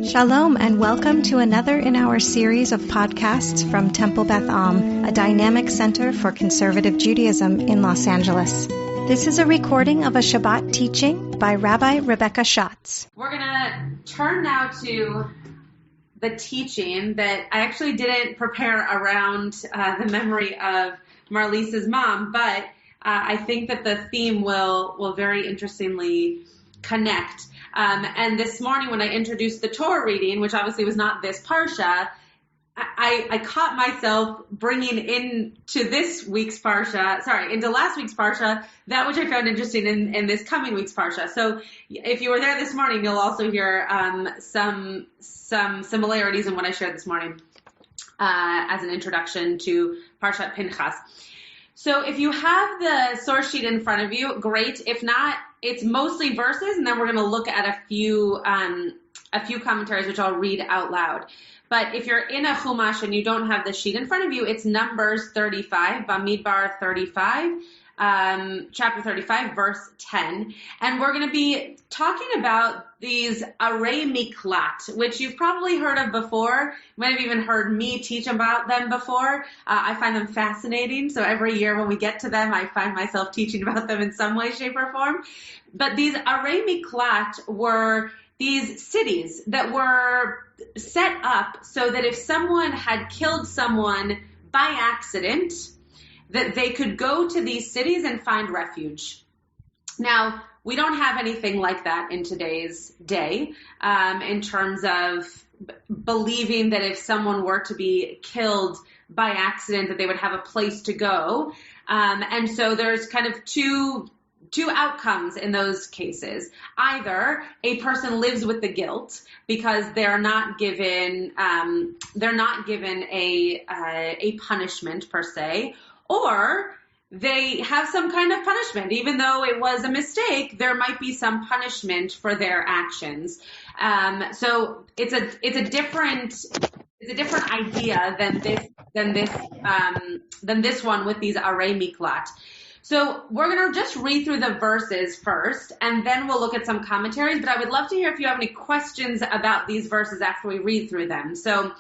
Shalom and welcome to another in our series of podcasts from Temple Beth Am, a dynamic center for conservative Judaism in Los Angeles. This is a recording of a Shabbat teaching by Rabbi Rebecca Schatz. We're going to turn now to the teaching that I actually didn't prepare around the memory of Marlise's mom, but I think that the theme will very interestingly connect. And this morning when I introduced the Torah reading, which obviously was not this Parsha, I caught myself bringing into last week's Parsha, that which I found interesting in this coming week's Parsha. So if you were there this morning, you'll also hear some similarities in what I shared this morning as an introduction to Parshat Pinchas. So if you have the source sheet in front of you, great. If not, it's mostly verses, and then we're going to look at a few commentaries, which I'll read out loud. But if you're in a Chumash and you don't have the sheet in front of you, it's Numbers 35, Bamidbar 35, chapter 35, verse 10. And we're going to be talking about these arei miklat, which you've probably heard of before. You might have even heard me teach about them before. I find them fascinating. So every year when we get to them, I find myself teaching about them in some way, shape, or form. But these arei miklat were these cities that were set up so that if someone had killed someone by accident, that they could go to these cities and find refuge. Now, we don't have anything like that in today's day, in terms of believing that if someone were to be killed by accident, that they would have a place to go. And so there's kind of two outcomes in those cases. Either a person lives with the guilt because they're not given a punishment per se, or they have some kind of punishment. Even though it was a mistake, there might be some punishment for their actions. So it's a different idea than this one with these arei miklat. So we're going to just read through the verses first, and then we'll look at some commentaries. But I would love to hear if you have any questions about these verses after we read through them. So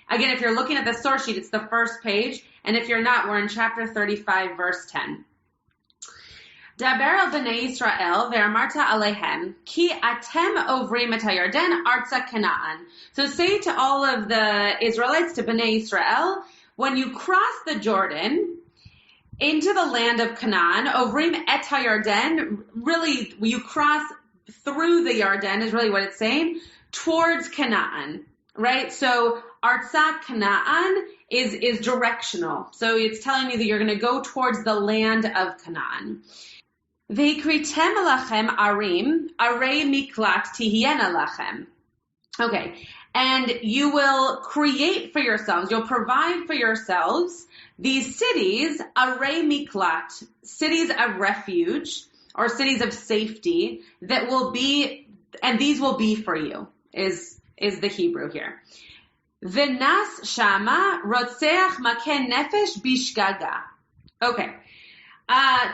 again, if you're looking at the source sheet, it's the first page. And if you're not, we're in chapter 35, verse 10. Daber al bnei Yisrael ve'amarta aleihem ki atem ovrim et hayarden artza Canaan. So say to all of the Israelites, to bnei Yisrael, when you cross the Jordan into the land of Canaan, ovrim et hayarden, really you cross through the Yarden is really what it's saying, towards Canaan, right? So artza Canaan is directional. So it's telling you that you're going to go towards the land of Canaan. Ve'kritem lachem arim, arei miklat tihiena lachem. Okay. And you will create for yourselves, you'll provide for yourselves these cities, arei miklat, cities of refuge or cities of safety that will be, and these will be for you, is the Hebrew here. V'nas shama rotzeach makeh nefesh bishgaga. Okay.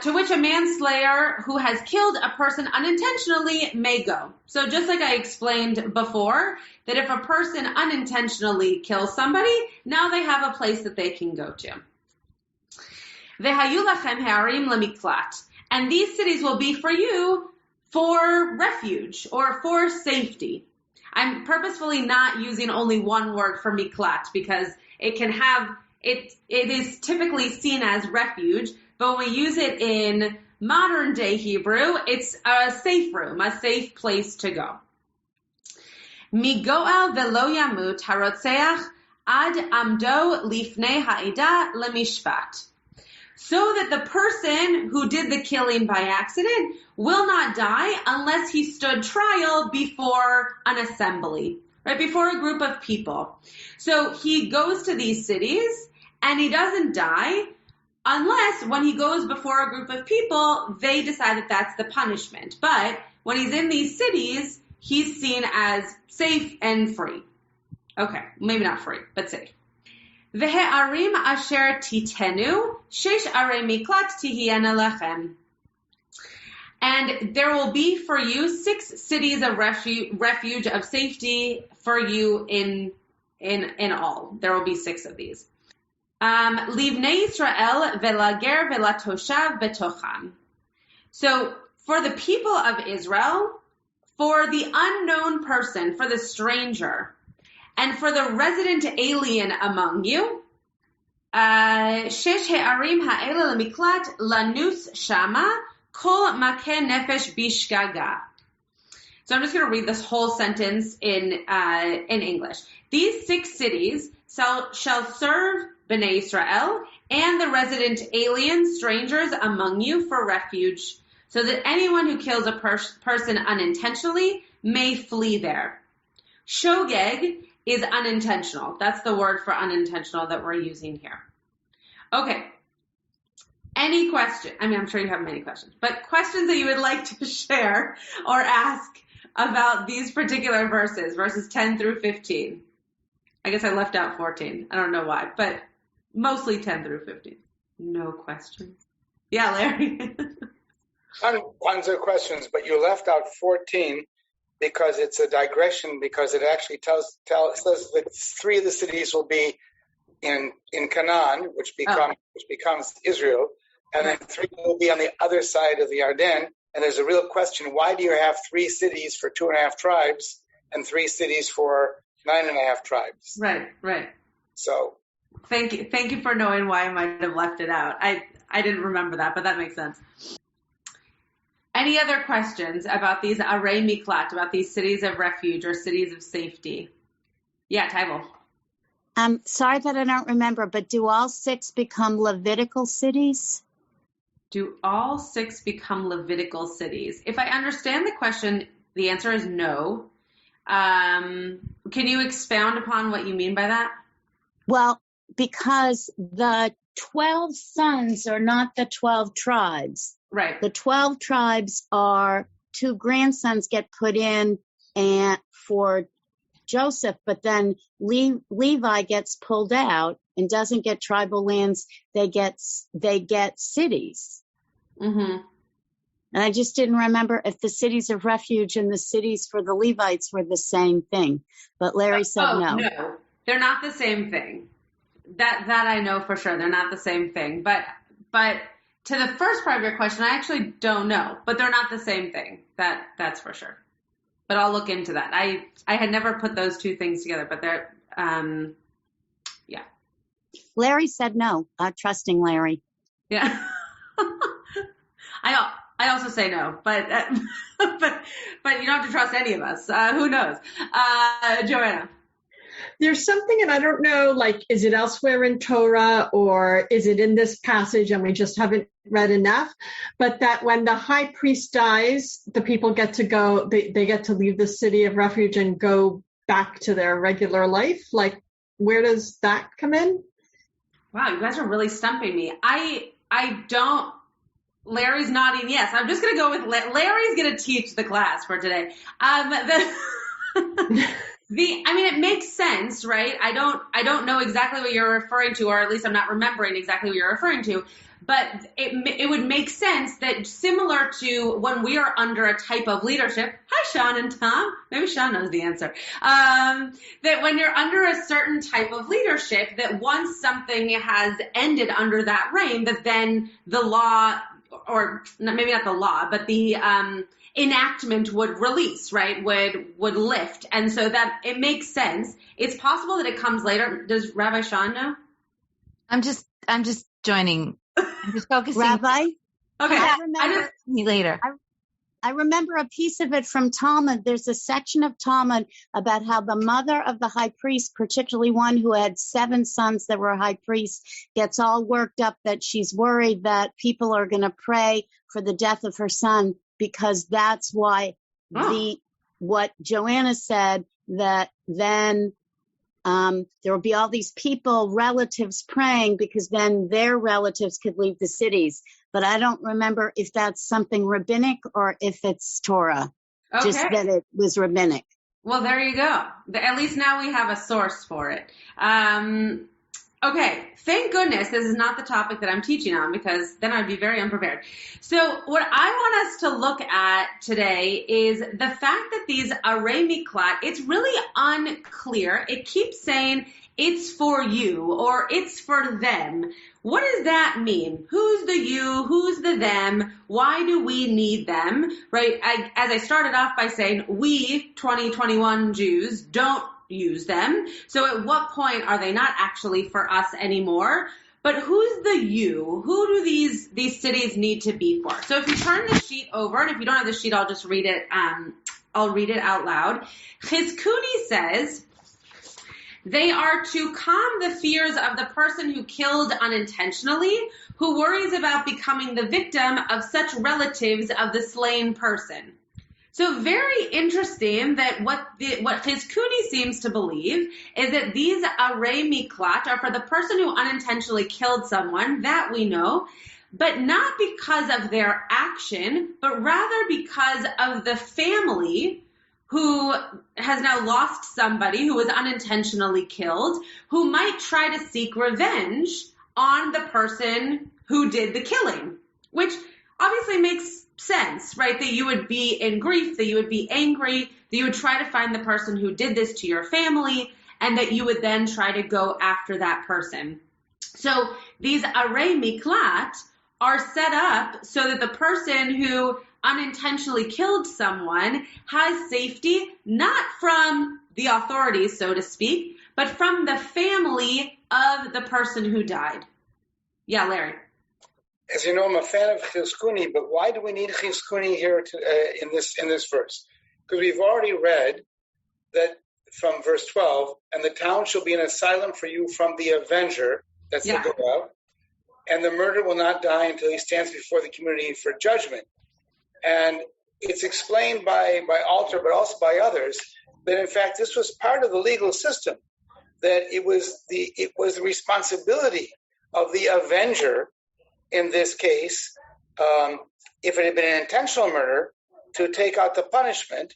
To which a manslayer who has killed a person unintentionally may go. So just like I explained before, that if a person unintentionally kills somebody, now they have a place that they can go to. V'hayu lachem ha'arim lemiklat. And these cities will be for you for refuge or for safety. I'm purposefully not using only one word for miklat because it is typically seen as refuge, but when we use it in modern day Hebrew, it's a safe room, a safe place to go. Migoel velo yamut harotzeach ad amdo lifnei ha'ida lemishpat. So that the person who did the killing by accident will not die unless he stood trial before an assembly, right? Before a group of people. So he goes to these cities and he doesn't die unless when he goes before a group of people, they decide that that's the punishment. But when he's in these cities, he's seen as safe and free. Okay, maybe not free, but safe. Ve'arim asher titenu shesh arei miklat tihiena lachem. And there will be for you 6 cities of refuge of safety for you in all. There will be 6 of these. Livnei Israel velager velatoshav betocham. So for the people of Israel, for the unknown person, for the stranger, and for the resident alien among you, shesh he'arim ha'ela lemiklat lanus shama kol makeh nefesh bishgaga. So I'm just going to read this whole sentence in English. These 6 cities shall serve Bnei Israel and the resident alien strangers among you for refuge, so that anyone who kills a person unintentionally may flee there. Shogeg is unintentional. That's the word for unintentional that we're using here. Okay. Any question? I mean, I'm sure you have many questions, but questions that you would like to share or ask about these particular verses 10 through 15. I guess I left out 14. I don't know why, but mostly 10 through 15. No questions. Yeah, Larry. Tons of questions, but you left out 14 because it's a digression, because it actually says that 3 of the cities will be in Canaan, which becomes Israel, and then 3 will be on the other side of the Yarden. And there's a real question: why do you have 3 cities for 2.5 tribes and 3 cities for 9.5 tribes? Right. So thank you for knowing why I might have left it out. I didn't remember that, but that makes sense. Any other questions about these arei miklat, about these cities of refuge or cities of safety? Yeah, Tybal. Sorry that I don't remember, but do all 6 become Levitical cities? Do all 6 become Levitical cities? If I understand the question, the answer is no. Can you expound upon what you mean by that? Well, because the 12 sons are not the 12 tribes. Right. The 12 tribes are 2 grandsons get put in and for Joseph, but then Levi gets pulled out and doesn't get tribal lands. They get cities. Mm-hmm. And I just didn't remember if the cities of refuge and the cities for the Levites were the same thing. But Larry said no. No, they're not the same thing. That I know for sure. They're not the same thing. But to the first part of your question, I actually don't know. But they're not the same thing. That's for sure. But I'll look into that. I had never put those 2 things together, but they're yeah. Larry said no. Trusting Larry. Yeah. I also say no, but you don't have to trust any of us. Who knows? Joanna. There's something, and I don't know, like, is it elsewhere in Torah or is it in this passage and we just haven't read enough, but that when the high priest dies, the people get to go, they get to leave the city of refuge and go back to their regular life. Like, where does that come in? Wow, you guys are really stumping me. I don't. Larry's nodding yes. I'm just going to go with Larry's going to teach the class for today. It makes sense, right? I don't know exactly what you're referring to, or at least I'm not remembering exactly what you're referring to, but it would make sense that similar to when we are under a type of leadership, hi Sean and Tom, maybe Sean knows the answer, that when you're under a certain type of leadership, that once something has ended under that reign, that then the law, or maybe not the law, but the enactment would release, right? Would lift. And so that it makes sense. It's possible that it comes later. Does Rabbi Sean know? I'm just joining. I'm just focusing. Rabbi? Okay. I remember a piece of it from Talmud. There's a section of Talmud about how the mother of the high priest, particularly one who had 7 sons that were high priests, gets all worked up that she's worried that people are going to pray for the death of her son, because that's why what Joanna said, that then there will be all these people, relatives praying, because then their relatives could leave the cities. But I don't remember if that's something rabbinic or if it's Torah, just that it was rabbinic. Well, there you go. At least now we have a source for it. Okay, thank goodness this is not the topic that I'm teaching on, because then I'd be very unprepared. So what I want us to look at today is the fact that these arei miklat, it's really unclear. It keeps saying it's for you or it's for them. What does that mean? Who's the you? Who's the them? Why do we need them? Right? As I started off by saying, we 2021 Jews don't use them. So at what point are they not actually for us anymore? But who's the you? Who do these cities need to be for? So if you turn the sheet over, and if you don't have the sheet, I'll just read it. I'll read it out loud. Chizkuni says, they are to calm the fears of the person who killed unintentionally, who worries about becoming the victim of such relatives of the slain person. So very interesting that what Chizkuni seems to believe is that these arei miklat are for the person who unintentionally killed someone, that we know, but not because of their action, but rather because of the family who has now lost somebody who was unintentionally killed, who might try to seek revenge on the person who did the killing, which obviously makes sense, right? That you would be in grief, that you would be angry, that you would try to find the person who did this to your family, and that you would then try to go after that person. So these arei miklat are set up so that the person who unintentionally killed someone has safety, not from the authorities, so to speak, but from the family of the person who died. Yeah, Larry. As you know, I'm a fan of Chizkuni, but why do we need Chizkuni here in this verse? Because we've already read that from verse 12, and the town shall be an asylum for you from the avenger, that's the Goel, and the murderer will not die until he stands before the community for judgment. And it's explained by Alter, but also by others, that in fact this was part of the legal system, that it was the responsibility of the avenger in this case, if it had been an intentional murder, to take out the punishment.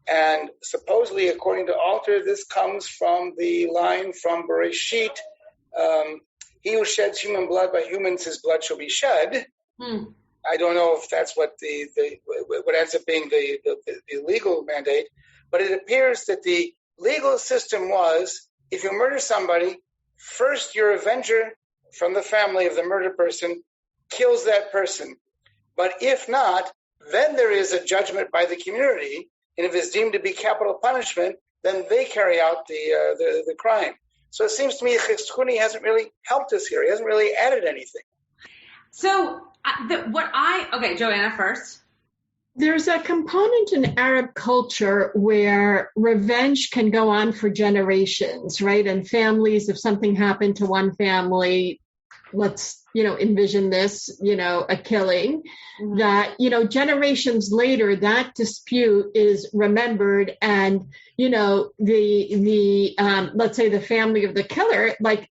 And supposedly, according to Alter, this comes from the line from Bereshit, he who sheds human blood, by humans his blood shall be shed. I don't know if that's what what ends up being the legal mandate, but it appears that the legal system was, if you murder somebody, first your avenger from the family of the murdered person kills that person. But if not, then there is a judgment by the community, and if it's deemed to be capital punishment, then they carry out the crime. So it seems to me Chizkuni hasn't really helped us here. He hasn't really added anything. So okay, Joanna first. There's a component in Arab culture where revenge can go on for generations, right? And families, if something happened to one family, let's, envision this, a killing, that, generations later, that dispute is remembered, and, let's say the family of the killer, like,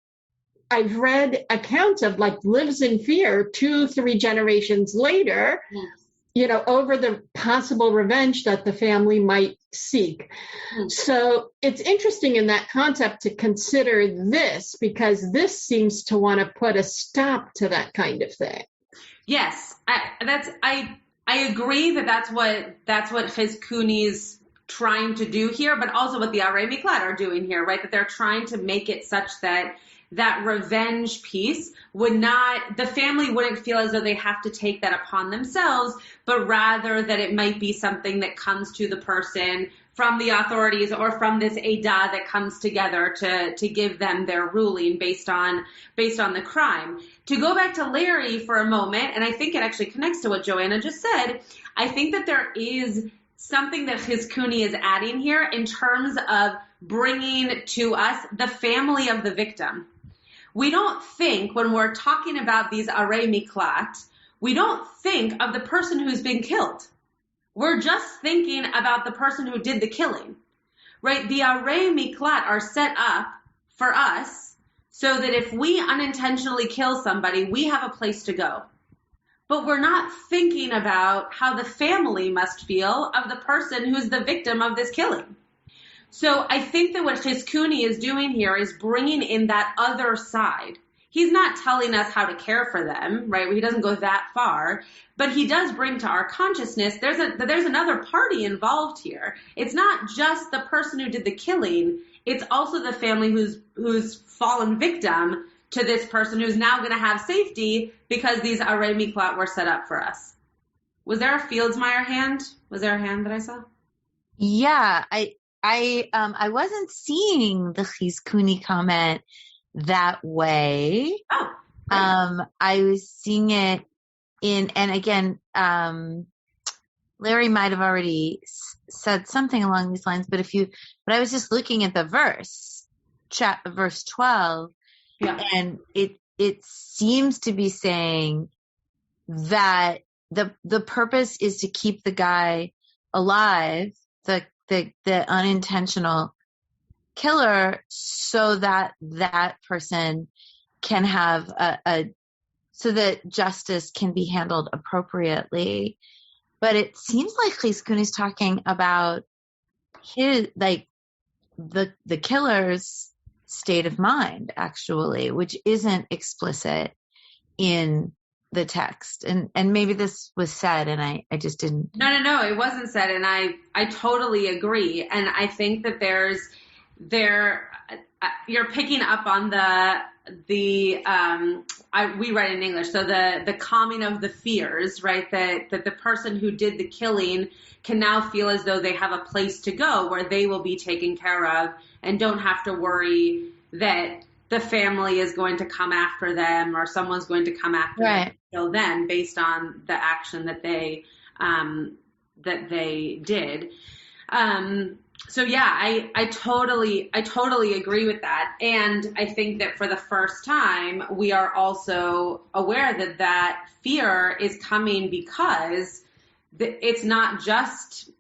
I've read accounts of, like, lives in fear 2-3 generations later, over the possible revenge that the family might seek. So it's interesting in that concept to consider this, because this seems to want to put a stop to that kind of thing. Yes, I agree that's what Chizkuni's trying to do here, but also what the arei miklat are doing here, right? That they're trying to make it such that revenge piece the family wouldn't feel as though they have to take that upon themselves, but rather that it might be something that comes to the person from the authorities or from this Eidah that comes together to give them their ruling based on the crime. To go back to Larry for a moment, and I think it actually connects to what Joanna just said, I think that there is something that Chizkuni is adding here in terms of bringing to us the family of the victim. We don't think, when we're talking about these arei miklat, we don't think of the person who's been killed. We're just thinking about the person who did the killing, right? The arei miklat are set up for us so that if we unintentionally kill somebody, we have a place to go. But we're not thinking about how the family must feel of the person who's the victim of this killing. So I think that what Chizkuni is doing here is bringing in that other side. He's not telling us how to care for them, right? He doesn't go that far, but he does bring to our consciousness there's another party involved here. It's not just the person who did the killing. It's also the family who's fallen victim to this person who's now going to have safety because these Arei Miklat were set up for us. Was there a Fieldsmeyer hand? Was there a hand that I saw? Yeah, I wasn't seeing the Chizkuni comment that way. Oh, great. I was seeing it and again, Larry might have already said something along these lines, but I was just looking at the verse 12, and it seems to be saying that the purpose is to keep the guy alive, the unintentional killer, so that person can have so that justice can be handled appropriately. But it seems like Chizkuni's talking about his, like, the killer's state of mind, actually, which isn't explicit in the text. And maybe this was said and I just didn't. No, it wasn't said. And I totally agree. And I think that you're picking up on we read in English. So the calming of the fears, right? That the person who did the killing can now feel as though they have a place to go where they will be taken care of and don't have to worry that the family is going to come after them or someone's going to come after them and kill them based on the action that they did. So yeah, I totally agree with that. And I think that for the first time, we are also aware that fear is coming because it's not just,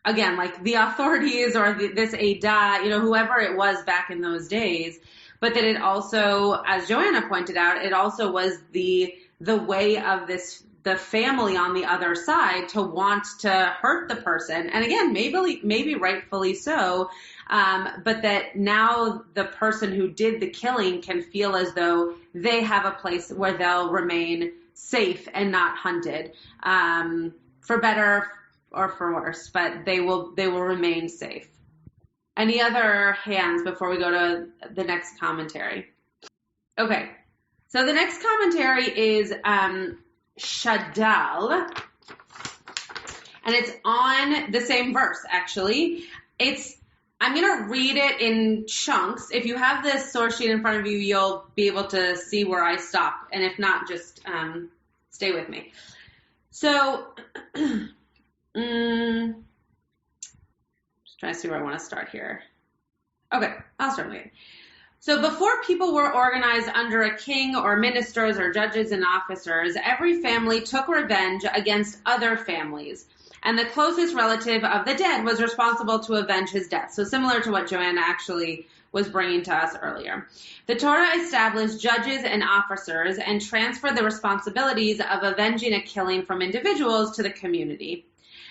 again, like the authorities or this Eidah, whoever it was back in those days, but that it also, as Joanna pointed out, it also was the way of the family on the other side to want to hurt the person. And again, maybe rightfully so, but that now the person who did the killing can feel as though they have a place where they'll remain safe and not hunted, for better or for worse, but they will remain safe. Any other hands before we go to the next commentary? Okay. So the next commentary is, Shadal, and it's on the same verse, actually. I'm going to read it in chunks. If you have this source sheet in front of you, you'll be able to see where I stop, and if not, just stay with me. So, just trying to see where I want to start here. Okay, I'll start with it. So before people were organized under a king or ministers or judges and officers, every family took revenge against other families, and the closest relative of the dead was responsible to avenge his death. So similar to what Joanna actually was bringing to us earlier. The Torah established judges and officers and transferred the responsibilities of avenging a killing from individuals to the community.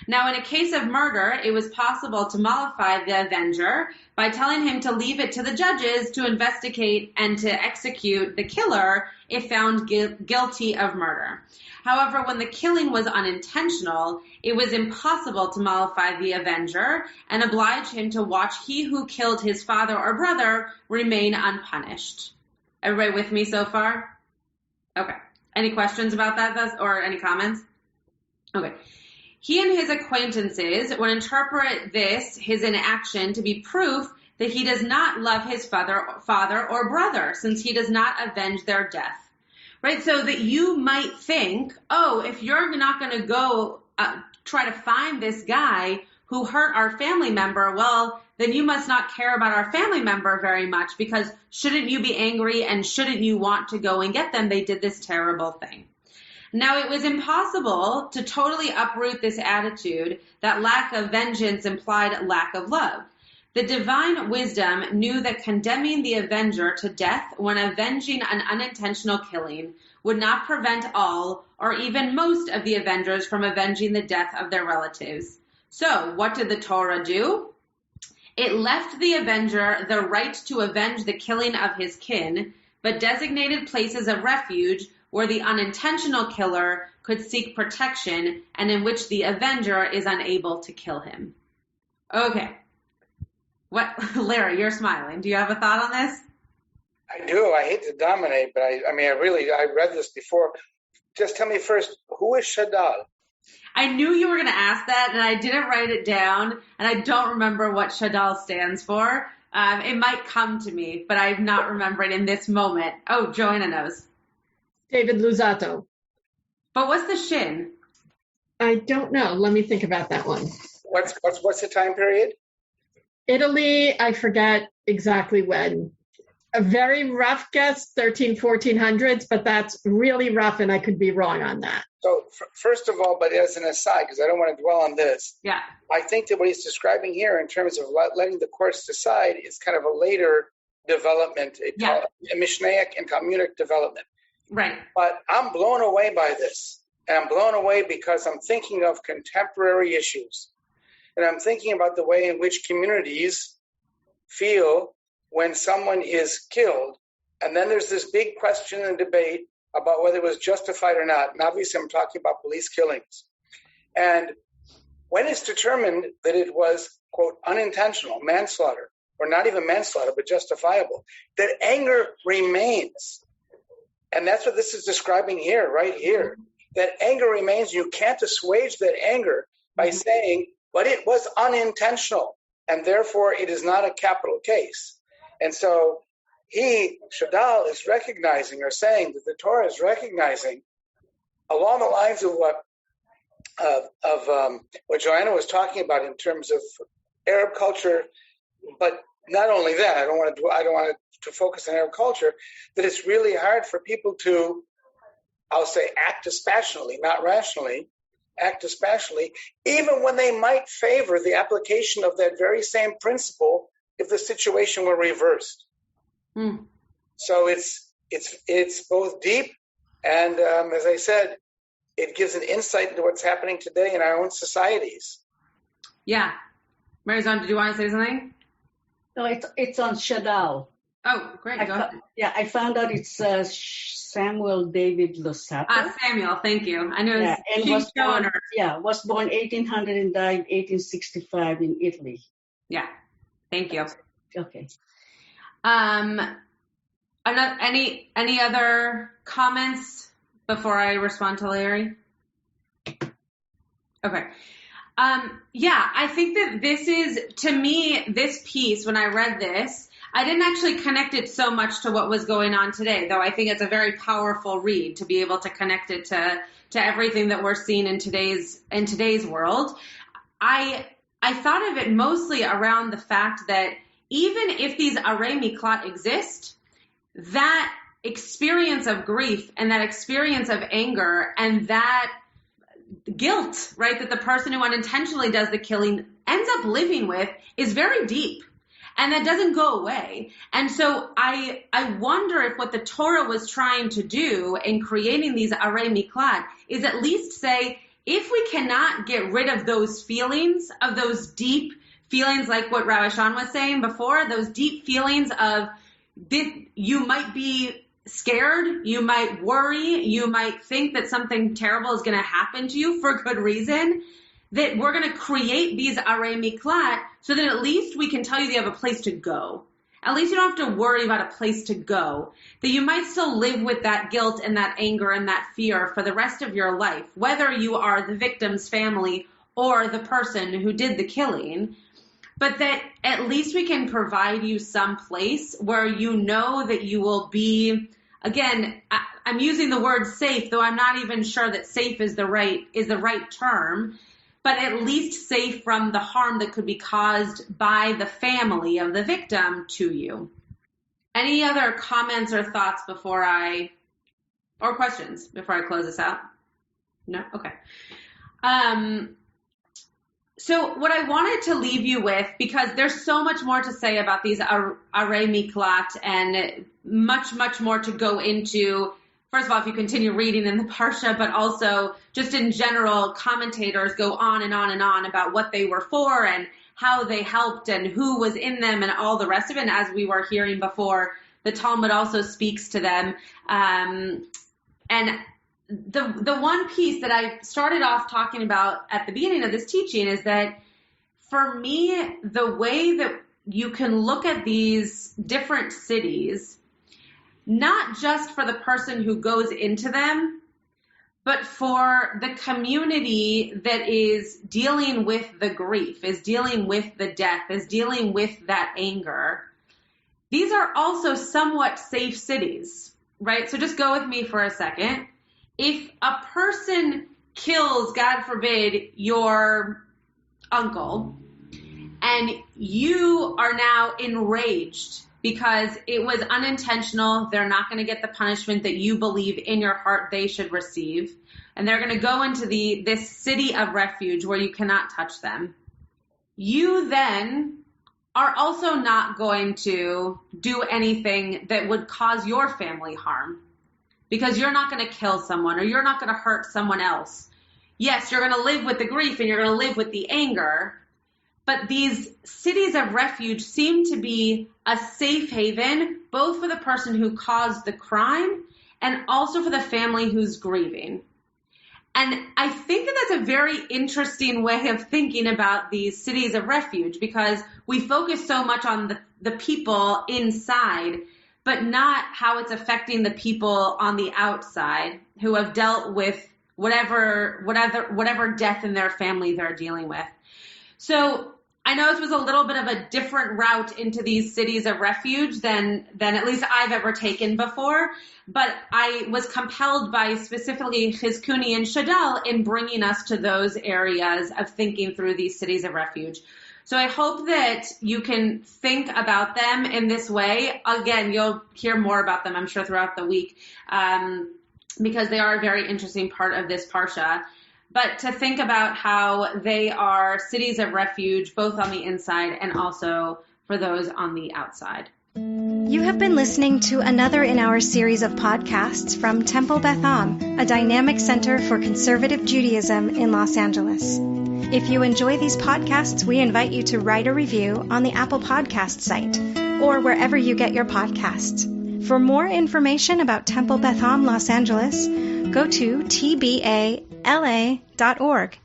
Now, in a case of murder, it was possible to mollify the avenger by telling him to leave it to the judges to investigate and to execute the killer if found guilty of murder. However, when the killing was unintentional, it was impossible to mollify the avenger and oblige him to watch he who killed his father or brother remain unpunished. Everybody with me so far? Okay. Any questions about that or any comments? Okay. He and his acquaintances would interpret his inaction, to be proof that he does not love his father or brother, since he does not avenge their death. Right? So that you might think, if you're not going to go try to find this guy who hurt our family member, well, then you must not care about our family member very much, because shouldn't you be angry and shouldn't you want to go and get them? They did this terrible thing. Now, it was impossible to totally uproot this attitude that lack of vengeance implied lack of love. The divine wisdom knew that condemning the avenger to death when avenging an unintentional killing would not prevent all or even most of the avengers from avenging the death of their relatives. So, what did the Torah do? It left the avenger the right to avenge the killing of his kin, but designated places of refuge where the unintentional killer could seek protection and in which the avenger is unable to kill him. Okay. What, Larry, you're smiling. Do you have a thought on this? I do. I hate to dominate, but I read this before. Just tell me first, who is Shadal? I knew you were going to ask that, and I didn't write it down, and I don't remember what Shadal stands for. It might come to me, but I'm not remembering in this moment. Oh, Joanna knows. David Luzzatto. But what's the shin? I don't know. Let me think about that one. What's the time period? Italy, I forget exactly when. A very rough guess, 1400s, but that's really rough, and I could be wrong on that. So first of all, but as an aside, because I don't want to dwell on this, yeah, I think that what he's describing here in terms of letting the courts decide is kind of a later development, a Mishnaic and Talmudic development. Right. But I'm blown away by this, and I'm blown away because I'm thinking of contemporary issues, and I'm thinking about the way in which communities feel when someone is killed, and then there's this big question and debate about whether it was justified or not. And obviously I'm talking about police killings. And when it's determined that it was, quote, unintentional, manslaughter, or not even manslaughter, but justifiable, that anger remains. And that's what this is describing here, right here. That anger remains. You can't assuage that anger by saying, but it was unintentional, and therefore it is not a capital case. And so Shadal is recognizing or saying that the Torah is recognizing along the lines of what Joanna was talking about in terms of Arab culture, but not only that, I don't want to focus on Arab culture, that it's really hard for people to, I'll say, act dispassionately, not rationally, act dispassionately, even when they might favor the application of that very same principle if the situation were reversed. So it's both deep and, as I said, it gives an insight into what's happening today in our own societies. Yeah. Marizon, did you want to say something? No, it's on Shadal. Oh, great. Go ahead. I found out it's Samuel David Luzzatto. Samuel, thank you. I know was born 1800 and died 1865 in Italy. Yeah, thank you. Okay. Any other comments before I respond to Larry? Okay. I think that this is, to me, this piece, when I read this, I didn't actually connect it so much to what was going on today, though I think it's a very powerful read to be able to connect it to everything that we're seeing in today's world. I thought of it mostly around the fact that even if these arei miklat exist, that experience of grief and that experience of anger and that guilt, right, that the person who unintentionally does the killing ends up living with is very deep. And that doesn't go away. And so I wonder if what the Torah was trying to do in creating these arei miklat is at least say, if we cannot get rid of those feelings, of those deep feelings like what Rabbi Sean was saying before, those deep feelings of you might be scared, you might worry, you might think that something terrible is going to happen to you for good reason, that we're going to create these arei miklat so that at least we can tell you have a place to go. At least you don't have to worry about a place to go. That you might still live with that guilt and that anger and that fear for the rest of your life, whether you are the victim's family or the person who did the killing. But that at least we can provide you some place where you know that you will be, again, I'm using the word safe, though I'm not even sure that safe is the right term, but at least safe from the harm that could be caused by the family of the victim to you. Any other comments or thoughts or questions before I close this out? No? Okay. So what I wanted to leave you with, because there's so much more to say about these arei miklat and much, much more to go into. First of all, if you continue reading in the Parsha, but also just in general, commentators go on and on and on about what they were for and how they helped and who was in them and all the rest of it. And as we were hearing before, the Talmud also speaks to them. And the one piece that I started off talking about at the beginning of this teaching is that for me, the way that you can look at these different cities, not just for the person who goes into them, but for the community that is dealing with the grief, is dealing with the death, is dealing with that anger. These are also somewhat safe cities, right? So just go with me for a second. If a person kills, God forbid, your uncle, and you are now enraged because it was unintentional, they're not going to get the punishment that you believe in your heart they should receive, and they're going to go into this city of refuge where you cannot touch them, you then are also not going to do anything that would cause your family harm, because you're not going to kill someone or you're not going to hurt someone else. Yes, you're going to live with the grief and you're going to live with the anger, but these cities of refuge seem to be a safe haven, both for the person who caused the crime and also for the family who's grieving. And I think that that's a very interesting way of thinking about these cities of refuge, because we focus so much on the people inside, but not how it's affecting the people on the outside who have dealt with whatever death in their family they're dealing with. So I know this was a little bit of a different route into these cities of refuge than at least I've ever taken before, but I was compelled by specifically Chizkuni and Shadal in bringing us to those areas of thinking through these cities of refuge. So I hope that you can think about them in this way. Again, you'll hear more about them, I'm sure, throughout the week, because they are a very interesting part of this parsha. But to think about how they are cities of refuge, both on the inside and also for those on the outside. You have been listening to another in our series of podcasts from Temple Beth Am, a dynamic center for conservative Judaism in Los Angeles. If you enjoy these podcasts, we invite you to write a review on the Apple Podcast site or wherever you get your podcasts. For more information about Temple Beth Am Los Angeles, go to tbala.org.